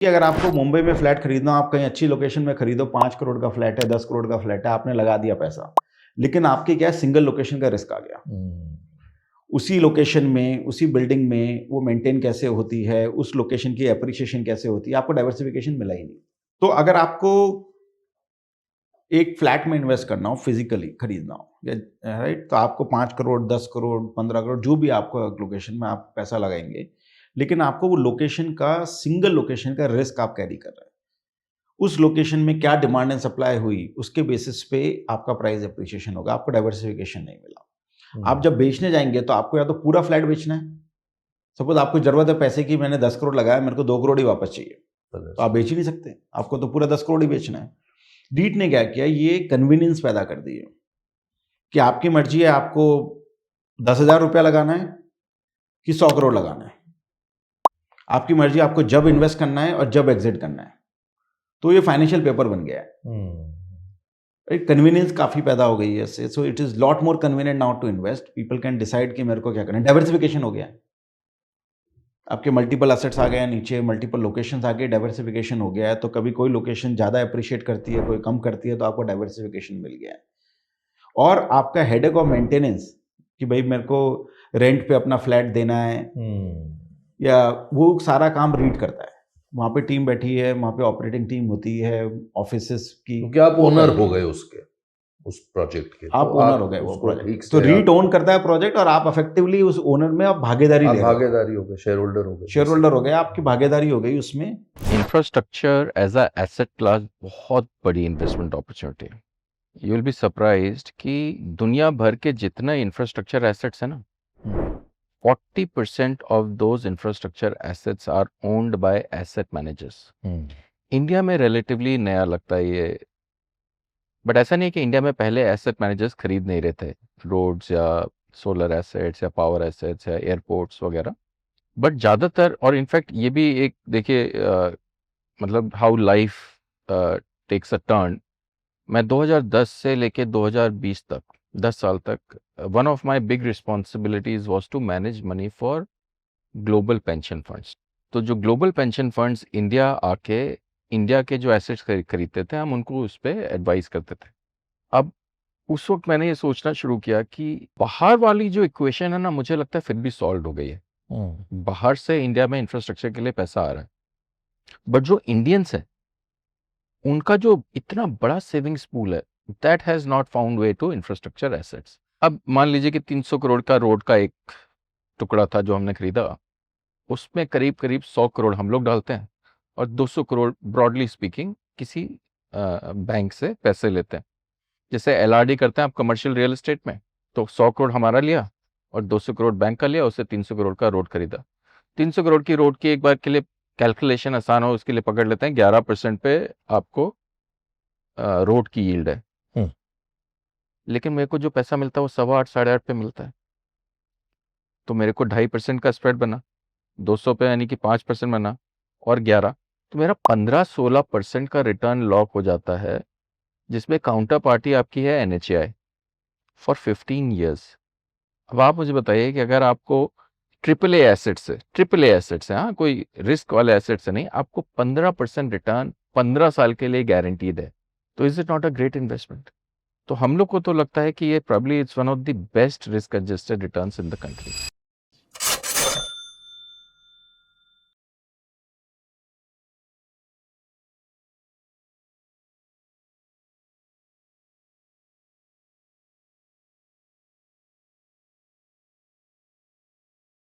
कि अगर आपको मुंबई में फ्लैट खरीदना, आप कहीं अच्छी लोकेशन में खरीदो, 5 करोड़ का फ्लैट है, 10 करोड़ का फ्लैट है, आपने लगा दिया पैसा। लेकिन आपके क्या है, सिंगल लोकेशन का रिस्क आ गया। उसी लोकेशन में, उसी बिल्डिंग में वो मेंटेन कैसे होती है, उस लोकेशन की एप्रिसिएशन कैसे होती है, आपको डाइवर्सिफिकेशन मिला ही नहीं। तो अगर आपको एक फ्लैट में इन्वेस्ट करना हो, फिजिकली खरीदना हो, या राइट, तो आपको 5 करोड़, 10 करोड़, 15 करोड़, जो भी आपको लोकेशन में आप पैसा लगाएंगे, लेकिन आपको वो लोकेशन का, सिंगल लोकेशन का रिस्क आप कैरी कर रहे हैं। उस लोकेशन में क्या डिमांड एंड सप्लाई हुई, उसके बेसिस पे आपका प्राइस एप्रिसिएशन होगा, आपको डाइवर्सिफिकेशन नहीं मिला। आप जब बेचने जाएंगे तो आपको या तो पूरा फ्लैट बेचना है, सपोज आपको जरूरत है पैसे की, मैंने 10 करोड़ लगाया, मेरे को 2 करोड़ ही वापस चाहिए, तो आप बेच ही नहीं सकते, आपको तो पूरा 10 करोड़ ही बेचना है। डीट ने क्या किया, ये कन्वीनियंस पैदा कर दी है कि आपकी मर्जी है, आपको 10,000 रुपया लगाना है कि 100 करोड़ लगाना है, आपकी मर्जी, आपको जब इन्वेस्ट करना है और जब एग्जिट करना है। तो ये फाइनेंशियल पेपर बन गया है। कन्वीनियंस काफी पैदा हो गई है इससे, so it is lot more convenient now to invest. People can decide कि मेरे को क्या करना है। डाइवर्सिफिकेशन हो गया है, आपके मल्टीपल एसेट्स आ गए हैं, नीचे मल्टीपल लोकेशंस आ गए, डाइवर्सिफिकेशन हो गया है। तो कभी कोई लोकेशन ज़्यादा अप्रिशिएट करती है, कोई कम करती है, तो आपको डाइवर्सिफिकेशन मिल गया है। और आपका हेडेक ऑफ मेंटेनेंस कि भाई मेरे को रेंट पे अपना फ्लैट देना है, या वो सारा काम रीड करता है। वहाँ पे टीम बैठी है, वहाँ पे ऑपरेटिंग टीम होती है, ऑफिसेस की। क्योंकि आप ओनर हो गए उसके, उस प्रोजेक्ट के, आप तो ओनर हो गए वो उसको ठीक प्रोजेक्ट। से तो रीट ओन करता है प्रोजेक्ट, और आप इफेक्टिवली उस ओनर में आप भागीदारी ले रहे हो, भागीदारी हो गए, शेयर होल्डर हो गए, शेयर होल्डर हो गए, आपकी भागीदारी हो गई उसमें। Infrastructure as a asset class बहुत बड़ी इन्वेस्टमेंट अपॉर्चुनिटी है। यू विल बी सरप्राइज्ड कि दुनिया भर के जितने इंफ्रास्ट्रक्चर एसेट्स है ना, 40% of those infrastructure assets are owned by asset managers. India में रिलेटिवली नया लगता है ये, बट ऐसा नहीं है कि इंडिया में पहले एसेट मैनेजर्स खरीद नहीं रहे थे रोड्स या सोलर एसेट्स या पावर एसेट्स या एयरपोर्ट्स वगैरह, बट ज़्यादातर, और इनफैक्ट ये भी एक देखिए मतलब how life takes a turn. मैं 2010 से लेके 2020 तक, 10 साल तक, one of my big responsibilities was to manage money for global pension funds. तो जो ग्लोबल पेंशन फंड्स इंडिया आके इंडिया के जो एसेट्स खरीदते थे, हम उनको उस पर एडवाइस करते थे। अब उस वक्त मैंने ये सोचना शुरू किया कि बाहर वाली जो इक्वेशन है ना, मुझे लगता है फिर भी सॉल्व हो गई है। बाहर से इंडिया में इंफ्रास्ट्रक्चर के लिए पैसा आ रहा है, बट जो इंडियंस है उनका जो इतना बड़ा सेविंग्स पूल है, that has not found way to infrastructure assets. अब मान लीजिए कि 300 करोड़ का रोड का एक टुकड़ा था जो हमने खरीदा, उसमें करीब करीब 100 करोड़ हम लोग डालते हैं और 200 करोड़ ब्रॉडली स्पीकिंग किसी बैंक से पैसे लेते हैं। जैसे एलआरडी करते हैं आप कमर्शियल रियल एस्टेट में, तो 100 करोड़ हमारा लिया और 200 करोड़ बैंक का लिया, उससे 300 करोड़ का रोड खरीदा। 300 करोड़ की रोड की एक बार के लिए कैलकुलेशन आसान हो उसके लिए पकड़ लेते हैं 11% पे आपको रोड की यील्ड है। लेकिन मेरे को जो पैसा मिलता है वो 8.25 8.5 पे मिलता है, तो मेरे को 2.5% का स्प्रेड बना, 200 पे यानी कि 5% बना, और 11, तो मेरा 15-16% का रिटर्न लॉक हो जाता है, जिसमें काउंटर पार्टी आपकी है NHAI फॉर 15 ईयर्स। अब आप मुझे बताइए कि अगर आपको ट्रिपल ए एसेट्स से, हाँ, कोई रिस्क वाले एसेट से नहीं, आपको 15% रिटर्न 15 साल के लिए गारंटीड है, तो is it not a great investment? तो हम लोग को तो लगता है कि ये probably it's one of the best risk adjusted returns in the country.